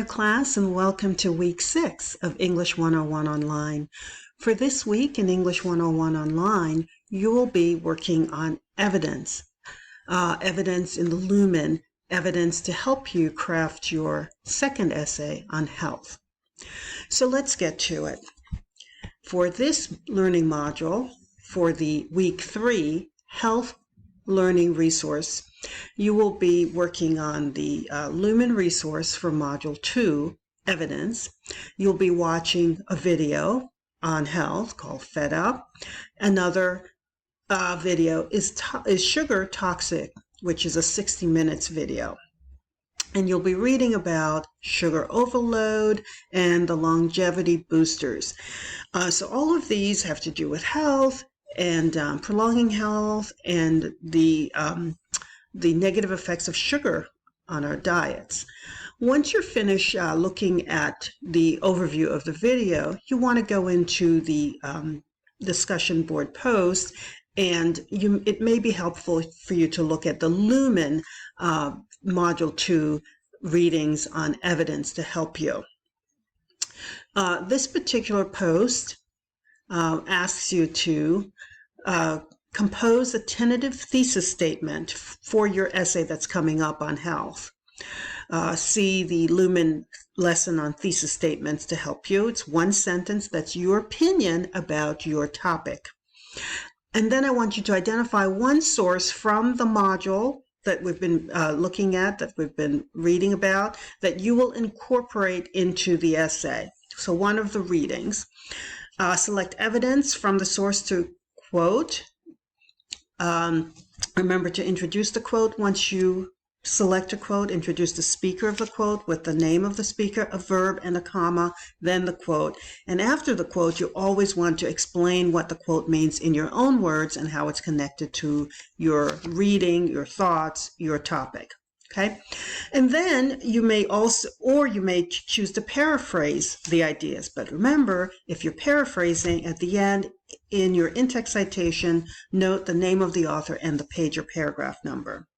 class, and welcome to week 6 of English 101 Online. For this week in English 101 Online, you will be working on evidence. Evidence in the Lumen, evidence to help you craft your second essay on health. So let's get to it. For this learning module, for the week 3 health learning resource, you will be working on the Lumen resource for Module 2, Evidence. You'll be watching a video on health called Fed Up. Another video is Sugar Toxic, which is a 60 minutes video. And you'll be reading about sugar overload and the longevity boosters. So all of these have to do with health and prolonging health and the negative effects of sugar on our diets. Once you're finished looking at the overview of the video, you want to go into the discussion board post, and it may be helpful for you to look at the Lumen Module 2 readings on evidence to help you. This particular post asks you to compose a tentative thesis statement for your essay that's coming up on health. See the Lumen lesson on thesis statements to help you. It's one sentence that's your opinion about your topic. And then I want you to identify one source from the module that we've been looking at, that we've been reading about, that you will incorporate into the essay. So one of the readings. Select evidence from the source to quote. Remember to introduce the quote. Once you select a quote, introduce the speaker of the quote with the name of the speaker, a verb, and a comma, then the quote. And after the quote, you always want to explain what the quote means in your own words and how it's connected to your reading, your thoughts, your topic. Okay, and then you may also, or you may choose to paraphrase the ideas. But remember, if you're paraphrasing, at the end in your in-text citation, note the name of the author and the page or paragraph number.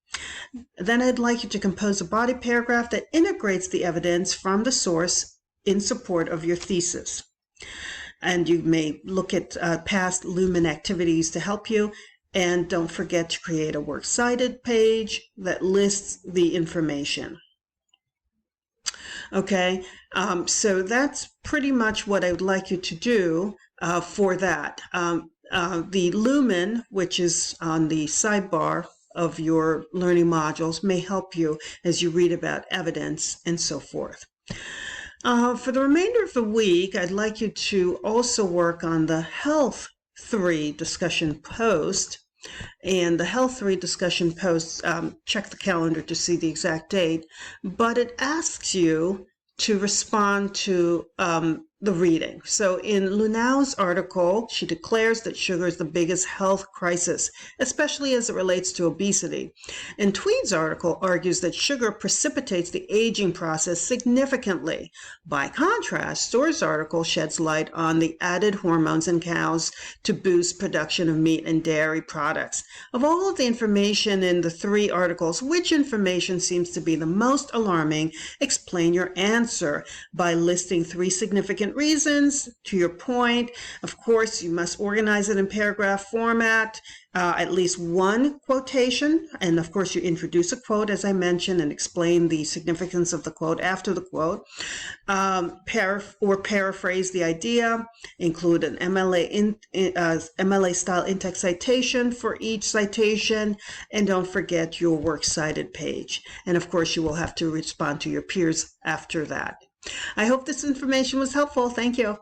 Then I'd like you to compose a body paragraph that integrates the evidence from the source in support of your thesis. And you may look at past Lumen activities to help you. And don't forget to create a works cited page that lists the information. Okay, so that's pretty much what I would like you to do for that. The Lumen, which is on the sidebar of your learning modules, may help you as you read about evidence and so forth. For the remainder of the week, I'd like you to also work on the Health 3 discussion post. And the Health 3 discussion post, check the calendar to see the exact date, but it asks you to respond to the reading. So in Lunau's article, she declares that sugar is the biggest health crisis, especially as it relates to obesity. And Tweed's article argues that sugar precipitates the aging process significantly. By contrast, Storr's article sheds light on the added hormones in cows to boost production of meat and dairy products. Of all of the information in the 3 articles, which information seems to be the most alarming? Explain your answer by listing 3 significant reasons to your point. Of course, you must organize it in paragraph format, at least one quotation, and of course you introduce a quote, as I mentioned, and explain the significance of the quote after the quote, paraphrase the idea, include an MLA style in-text citation for each citation, and don't forget your works cited page. And of course you will have to respond to your peers after that. I hope this information was helpful. Thank you.